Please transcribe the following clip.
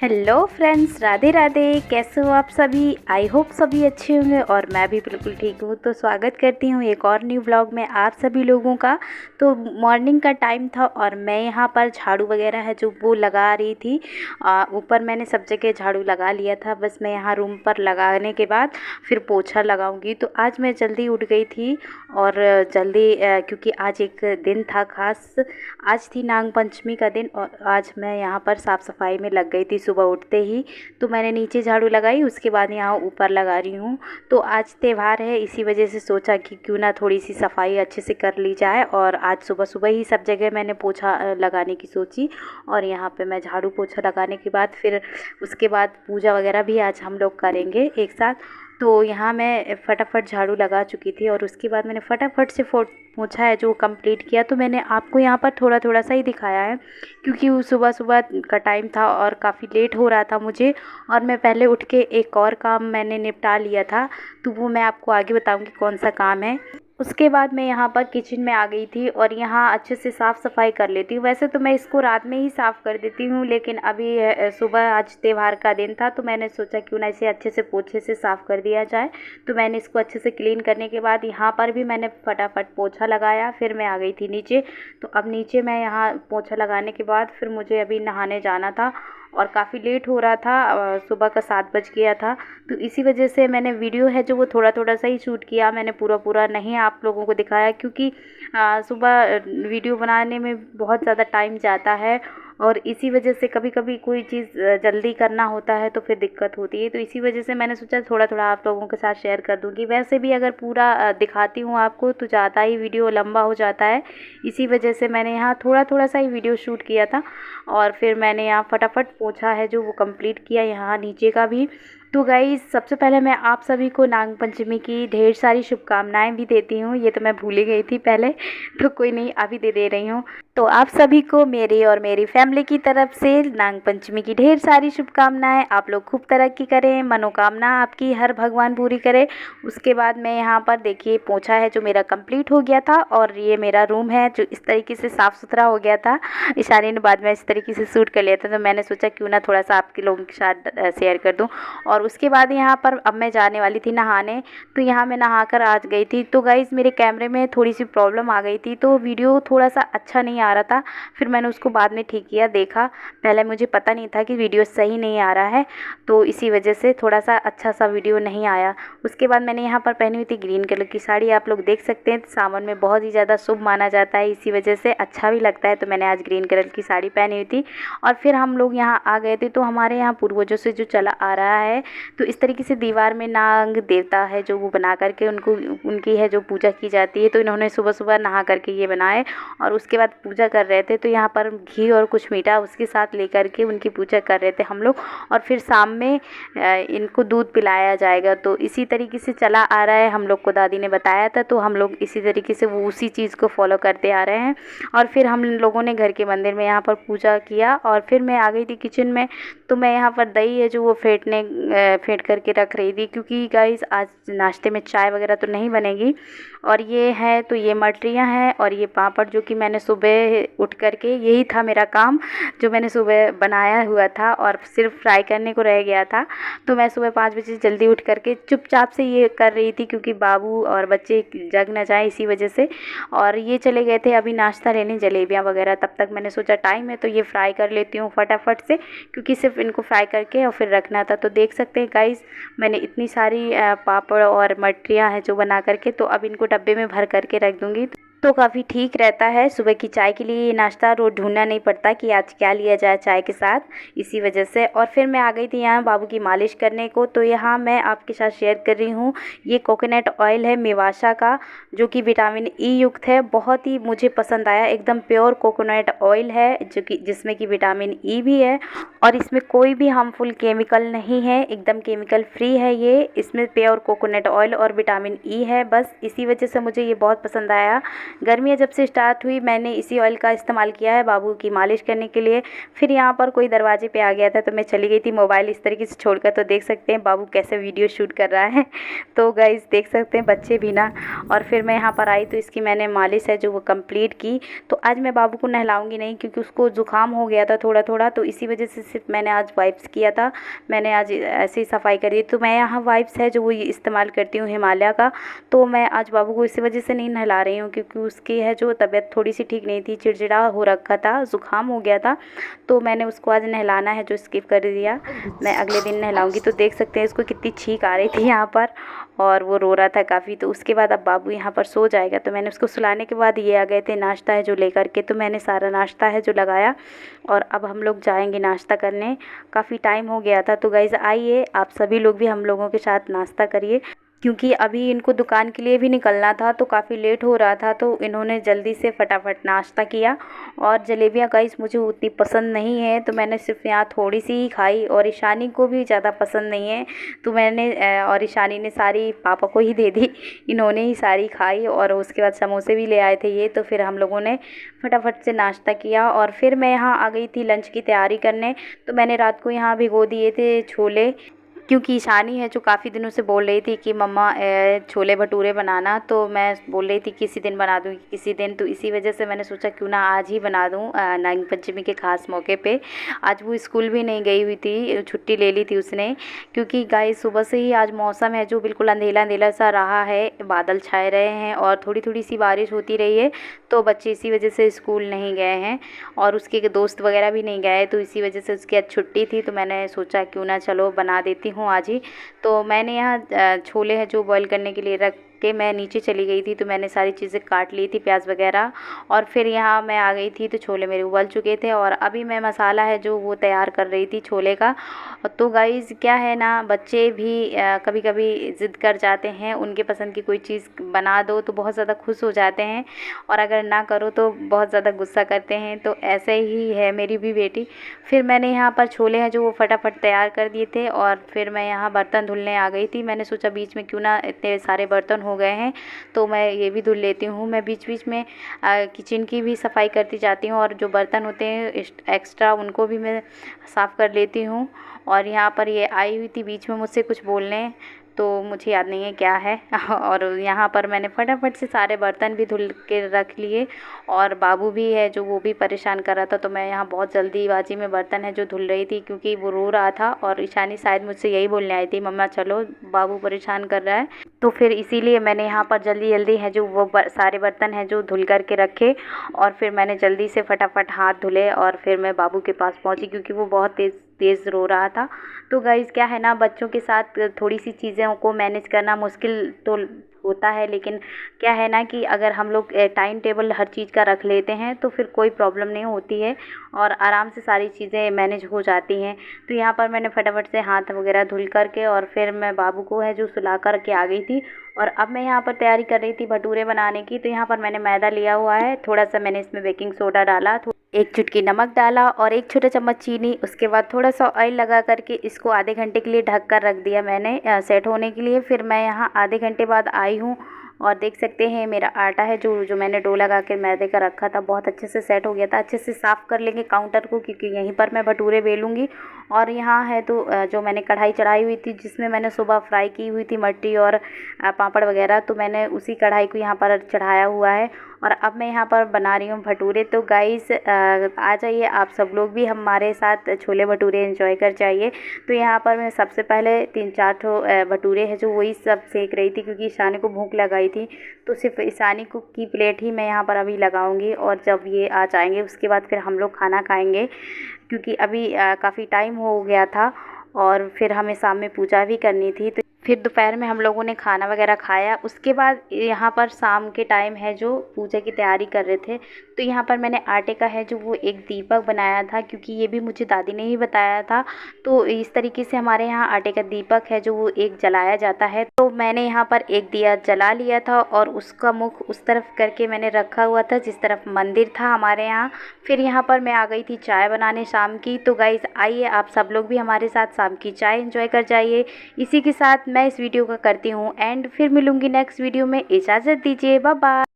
Hello friends, Radhe Radhe. कैसे हो आप सभी? आई होप सभी अच्छे होंगे और मैं भी बिल्कुल ठीक हूँ। तो स्वागत करती हूँ एक और न्यू व्लॉग में आप सभी लोगों का। तो मॉर्निंग का टाइम था और मैं यहाँ पर झाड़ू वगैरह है जो वो लगा रही थी। ऊपर मैंने सब जगह झाड़ू लगा लिया था, बस मैं यहाँ रूम पर लगाने के बाद फिर पोछा लगाऊंगी। तो आज मैं जल्दी उठ गई थी और जल्दी क्योंकि आज एक दिन था खास। आज थी नाग पंचमी का दिन और आज मैं यहाँ पर साफ़ सफाई में लग गई थी सुबह उठते ही। तो मैंने नीचे झाड़ू लगाई, उसके बाद यहाँ ऊपर लगा रही हूँ। तो आज त्यौहार है, इसी वजह से सोचा कि क्यों ना थोड़ी सी सफाई अच्छे से कर ली जाए। और आज सुबह सुबह ही सब जगह मैंने पोछा लगाने की सोची। और यहाँ पे मैं झाड़ू पोछा लगाने के बाद फिर उसके बाद पूजा वगैरह भी आज हम लोग करेंगे एक साथ। तो यहाँ मैं फटाफट झाड़ू लगा चुकी थी और उसके बाद मैंने फटाफट से पोछा है जो कंप्लीट किया। तो मैंने आपको यहाँ पर थोड़ा थोड़ा सा ही दिखाया है क्योंकि वो सुबह सुबह का टाइम था और काफ़ी लेट हो रहा था मुझे। और मैं पहले उठ के एक और काम मैंने निपटा लिया था, तो वो मैं आपको आगे बताऊँगी कौन सा काम है। उसके बाद मैं यहाँ पर किचन में आ गई थी और यहाँ अच्छे से साफ़ सफाई कर लेती हूँ। वैसे तो मैं इसको रात में ही साफ़ कर देती हूँ, लेकिन अभी सुबह आज त्यौहार का दिन था तो मैंने सोचा क्यों ना इसे अच्छे से पोछे से साफ़ कर दिया जाए। तो मैंने इसको अच्छे से क्लीन करने के बाद यहाँ पर भी मैंने फटाफट पोछा लगाया। फिर मैं आ गई थी नीचे। तो अब नीचे मैं यहाँ पोछा लगाने के बाद फिर मुझे अभी नहाने जाना था और काफ़ी लेट हो रहा था, सुबह का 7 बज गया था। तो इसी वजह से मैंने वीडियो है जो वो थोड़ा थोड़ा सा ही शूट किया, मैंने पूरा पूरा नहीं आप लोगों को दिखाया क्योंकि सुबह वीडियो बनाने में बहुत ज़्यादा टाइम जाता है और इसी वजह से कभी कभी कोई चीज़ जल्दी करना होता है तो फिर दिक्कत होती है। तो इसी वजह से मैंने सोचा थोड़ा थोड़ा आप लोगों के साथ शेयर कर दूँगी। वैसे भी अगर पूरा दिखाती हूँ आपको तो ज़्यादा ही वीडियो लंबा हो जाता है, इसी वजह से मैंने यहाँ थोड़ा थोड़ा सा ही वीडियो शूट किया था। और फिर मैंने यहाँ फटाफट पोछा है जो वो कंप्लीट किया, यहाँ नीचे का भी। तो गाइस, सबसे पहले मैं आप सभी को नाग पंचमी की ढेर सारी शुभकामनाएं भी देती हूँ। ये तो मैं भूल ही गई थी पहले, तो कोई नहीं, अभी दे रही हूँ। तो आप सभी को मेरी और मेरी फैमिली की तरफ से नाग पंचमी की ढेर सारी शुभकामनाएं। आप लोग खूब तरक्की करें, मनोकामना आपकी हर भगवान पूरी करे। उसके बाद मैं यहाँ पर देखिए पोछा है जो मेरा कंप्लीट हो गया था और ये मेरा रूम है जो इस तरीके से साफ़ सुथरा हो गया था। इशारे ने बाद में इस तरीके से शूट कर लिया था, तो मैंने सोचा क्यों ना थोड़ा सा आपके लोगों के साथ शेयर कर दूँ। और उसके बाद यहाँ पर अब मैं जाने वाली थी नहाने, तो यहाँ मैं नहा कर आ गई थी। तो गाइज़, मेरे कैमरे में थोड़ी सी प्रॉब्लम आ गई थी तो वीडियो थोड़ा सा अच्छा नहीं आ रहा था। फिर मैंने उसको बाद में ठीक किया, देखा। पहले मुझे पता नहीं था कि वीडियो सही नहीं आ रहा है, तो इसी वजह से थोड़ा सा अच्छा सा वीडियो नहीं आया। उसके बाद मैंने यहाँ पर पहनी हुई थी ग्रीन कलर की साड़ी, आप लोग देख सकते हैं सावन में बहुत ही ज़्यादा शुभ माना जाता है, इसी वजह से अच्छा भी लगता है। तो मैंने आज ग्रीन कलर की साड़ी पहनी हुई थी और फिर हम लोग यहाँ आ गए थे। तो हमारे यहाँ पूर्वजों से जो चला आ रहा है, तो इस तरीके से दीवार में नाग देवता है जो वो बना करके उनकी है जो पूजा की जाती है। तो इन्होंने सुबह सुबह नहा करके ये बनाए और उसके बाद पूजा कर रहे थे। तो यहाँ पर घी और कुछ मीठा उसके साथ लेकर के उनकी पूजा कर रहे थे हम लोग। और फिर शाम में इनको दूध पिलाया जाएगा। तो इसी तरीके से चला आ रहा है, हम लोग को दादी ने बताया था, तो हम लोग इसी तरीके से वो उसी चीज़ को फॉलो करते आ रहे हैं। और फिर हम लोगों ने घर के मंदिर में यहाँ पर पूजा किया और फिर मैं आ गई थी किचन में। तो मैं यहाँ पर दही है जो वो फेंट करके रख रही थी क्योंकि गाइस आज नाश्ते में चाय वगैरह तो नहीं बनेगी। और ये है, तो ये मटरियाँ हैं और ये पापड़ जो कि मैंने सुबह उठ करके, यही था मेरा काम जो मैंने सुबह बनाया हुआ था और सिर्फ फ्राई करने को रह गया था। तो मैं सुबह 5 बजे जल्दी उठ करके चुपचाप से ये कर रही थी क्योंकि बाबू और बच्चे जग न जाए, इसी वजह से। और ये चले गए थे अभी नाश्ता लेने जलेबियाँ वगैरह, तब तक मैंने सोचा टाइम है तो ये फ्राई कर लेती हूँ फटाफट से क्योंकि सिर्फ इनको फ्राई करके और फिर रखना था। तो देख सकते हैं गाइस, मैंने इतनी सारी पापड़ और मटरियाँ हैं जो बना करके, तो अब इनको डब्बे में भर करके रख दूँगी। तो काफ़ी ठीक रहता है, सुबह की चाय के लिए नाश्ता रोज़ ढूंढना नहीं पड़ता कि आज क्या लिया जाए चाय के साथ, इसी वजह से। और फिर मैं आ गई थी यहाँ बाबू की मालिश करने को। तो यहाँ मैं आपके साथ शेयर कर रही हूँ, ये कोकोनट ऑयल है मेवाशा का जो कि विटामिन ई युक्त है। बहुत ही मुझे पसंद आया, एकदम प्योर कोकोनट ऑयल है जो कि जिसमें कि विटामिन ई भी है और इसमें कोई भी हार्मफुल केमिकल नहीं है, एकदम केमिकल फ्री है ये। इसमें प्योर कोकोनट ऑयल और विटामिन ई है, बस इसी वजह से मुझे ये बहुत पसंद आया। गर्मियाँ जब से स्टार्ट हुई मैंने इसी ऑयल का इस्तेमाल किया है बाबू की मालिश करने के लिए। फिर यहाँ पर कोई दरवाजे पे आ गया था तो मैं चली गई थी मोबाइल इस तरीके से छोड़कर। तो देख सकते हैं बाबू कैसे वीडियो शूट कर रहा है। तो गाइस देख सकते हैं बच्चे भी ना। और फिर मैं यहाँ पर आई तो इसकी मैंने मालिश है जो वो कंप्लीट की। तो आज मैं बाबू को नहलाऊंगी नहीं क्योंकि उसको ज़ुकाम हो गया था थोड़ा थोड़ा, तो इसी वजह से सिर्फ मैंने आज वाइप्स किया था। मैंने आज ऐसे ही सफाई करी। तो मैं यहाँ वाइप्स है जो वो इस्तेमाल करती हूँ हिमालय का। तो मैं आज बाबू को इसी वजह से नहीं नहला रही हूँ क्योंकि उसकी है जो तबीयत थोड़ी सी ठीक नहीं थी, चिड़चिड़ा हो रखा था, ज़ुकाम हो गया था। तो मैंने उसको आज नहलाना है जो स्किप कर दिया, मैं अगले दिन नहलाऊंगी। तो देख सकते हैं इसको कितनी छींक आ रही थी यहाँ पर और वो रो रहा था काफ़ी। तो उसके बाद अब बाबू यहाँ पर सो जाएगा। तो मैंने उसको सुलाने के बाद ये आ गए थे नाश्ता है जो लेकर के। तो मैंने सारा नाश्ता है जो लगाया और अब हम लोग जाएंगे नाश्ता करने। काफ़ी टाइम हो गया था। तो गाइज़ आइए आप सभी लोग भी हम लोगों के साथ नाश्ता करिए क्योंकि अभी इनको दुकान के लिए भी निकलना था तो काफ़ी लेट हो रहा था। तो इन्होंने जल्दी से फटाफट नाश्ता किया। और जलेबियाँ गाइस मुझे उतनी पसंद नहीं है तो मैंने सिर्फ यहाँ थोड़ी सी ही खाई और ईशानी को भी ज़्यादा पसंद नहीं है तो मैंने और ईशानी ने सारी पापा को ही दे दी। इन्होंने ही सारी खाई और उसके बाद समोसे भी ले आए थे ये। तो फिर हम लोगों ने फटाफट से नाश्ता किया और फिर मैं यहाँ आ गई थी लंच की तैयारी करने। तो मैंने रात को यहाँ भिगो दिए थे छोले क्योंकि ईशानी है जो काफ़ी दिनों से बोल रही थी कि मम्मा छोले भटूरे बनाना। तो मैं बोल रही थी किसी दिन बना दूँगी किसी दिन। तो इसी वजह से मैंने सोचा क्यों ना आज ही बना दूँ नाग पंचमी के ख़ास मौके पे। आज वो स्कूल भी नहीं गई हुई थी, छुट्टी ले ली थी उसने क्योंकि गाइस सुबह से ही आज मौसम है जो बिल्कुल अंधेला अंधेला सा रहा है, बादल छाए रहे हैं और थोड़ी थोड़ी सी बारिश होती रही है। तो बच्चे इसी वजह से स्कूल नहीं गए हैं और उसके दोस्त वगैरह भी नहीं गए। तो इसी वजह से उसकी आज छुट्टी थी। तो मैंने सोचा क्यों ना चलो बना देती हूँ आज ही। तो मैंने यहाँ छोले हैं जो बॉईल करने के लिए रख के मैं नीचे चली गई थी। तो मैंने सारी चीज़ें काट ली थी, प्याज वगैरह। और फिर यहाँ मैं आ गई थी तो छोले मेरे उबल चुके थे और अभी मैं मसाला है जो वो तैयार कर रही थी छोले का। तो गाइज़ क्या है ना बच्चे भी कभी कभी ज़िद कर जाते हैं, उनके पसंद की कोई चीज़ बना दो तो बहुत ज़्यादा खुश हो जाते हैं और अगर ना करो तो बहुत ज़्यादा गुस्सा करते हैं। तो ऐसे ही है मेरी भी बेटी। फिर मैंने यहाँ पर छोले हैं जो वो फटाफट तैयार कर दिए थे और फिर मैं यहाँ बर्तन धुलने आ गई थी। मैंने सोचा बीच में क्यों ना इतने सारे बर्तन हो गए हैं तो मैं ये भी धुल लेती हूँ। मैं बीच बीच में किचन की भी सफाई करती जाती हूँ और जो बर्तन होते हैं एक्स्ट्रा उनको भी मैं साफ़ कर लेती हूँ। और यहाँ पर ये आई हुई थी बीच में मुझसे कुछ बोलने, तो मुझे याद नहीं है क्या है। और यहाँ पर मैंने फटाफट से सारे बर्तन भी धुल के रख लिए और बाबू भी है जो वो भी परेशान कर रहा था। तो मैं यहाँ बहुत जल्दीबाजी में बर्तन है जो धुल रही थी क्योंकि वो रो रहा था और ईशानी शायद मुझसे यही बोलने आई थी मम्मा चलो बाबू परेशान कर रहा है। तो फिर इसीलिए मैंने यहाँ पर जल्दी जल्दी है जो वो सारे बर्तन हैं जो धुल कर के रखे और फिर मैंने जल्दी से फटाफट हाथ धुले और फिर मैं बाबू के पास पहुँची क्योंकि वो बहुत तेज़ रो रहा था। तो गाइज़ क्या है ना बच्चों के साथ थोड़ी सी चीज़ों को मैनेज करना मुश्किल तो होता है, लेकिन क्या है ना कि अगर हम लोग टाइम टेबल हर चीज़ का रख लेते हैं तो फिर कोई प्रॉब्लम नहीं होती है और आराम से सारी चीज़ें मैनेज हो जाती हैं। तो यहाँ पर मैंने फटाफट से हाथ वगैरह धुल करके और फिर मैं बाबू को है जो सुला कर के आ गई थी और अब मैं यहाँ पर तैयारी कर रही थी भटूरे बनाने की। तो यहाँ पर मैंने मैदा लिया हुआ है, थोड़ा सा मैंने इसमें बेकिंग सोडा डाला, एक चुटकी नमक डाला और एक छोटा चम्मच चीनी। उसके बाद थोड़ा सा ऑयल लगा करके इसको आधे घंटे के लिए ढक कर रख दिया मैंने सेट होने के लिए। फिर मैं यहाँ आधे घंटे बाद आई हूँ और देख सकते हैं मेरा आटा है जो मैंने डो लगा के मैदे का रखा था बहुत अच्छे से सेट हो गया था। अच्छे से साफ़ कर लेंगे काउंटर को क्योंकि यहीं पर मैं भटूरे बेलूँगी। और यहाँ है तो जो मैंने कढ़ाई चढ़ाई हुई थी जिसमें मैंने सुबह फ्राई की हुई थी मट्टी और पापड़ वगैरह, तो मैंने उसी कढ़ाई को यहाँ पर चढ़ाया हुआ है और अब मैं यहाँ पर बना रही हूँ भटूरे। तो गाइस आ जाइए आप सब लोग भी हमारे साथ छोले भटूरे एंजॉय कर जाइए। तो यहाँ पर मैं सबसे पहले 3-4 ठो भटूरे हैं जो वही सब सेक रही थी क्योंकि ईशानी को भूख लगाई थी। तो सिर्फ ईशानी को की प्लेट ही मैं यहाँ पर अभी लगाऊंगी और जब ये आ जाएंगे उसके बाद फिर हम लोग खाना खाएंगे क्योंकि अभी काफ़ी टाइम हो गया था और फिर हमें शाम में पूजा भी करनी थी। तो फिर दोपहर में हम लोगों ने खाना वगैरह खाया। उसके बाद यहाँ पर शाम के टाइम है जो पूजा की तैयारी कर रहे थे। तो यहाँ पर मैंने आटे का है जो वो एक दीपक बनाया था क्योंकि ये भी मुझे दादी ने ही बताया था। तो इस तरीके से हमारे यहाँ आटे का दीपक है जो वो एक जलाया जाता है। तो मैंने यहाँ पर एक दिया जला लिया था और उसका मुख उस तरफ करके मैंने रखा हुआ था जिस तरफ मंदिर था हमारे यहाँ। फिर यहाँ पर मैं आ गई थी चाय बनाने शाम की। तो गाइस आइए आप सब लोग भी हमारे साथ शाम की चाय एंजॉय कर जाइए। इसी के साथ मैं इस वीडियो का करती हूँ एंड फिर मिलूँगी नेक्स्ट वीडियो में। इजाज़त दीजिए, बाय बाय।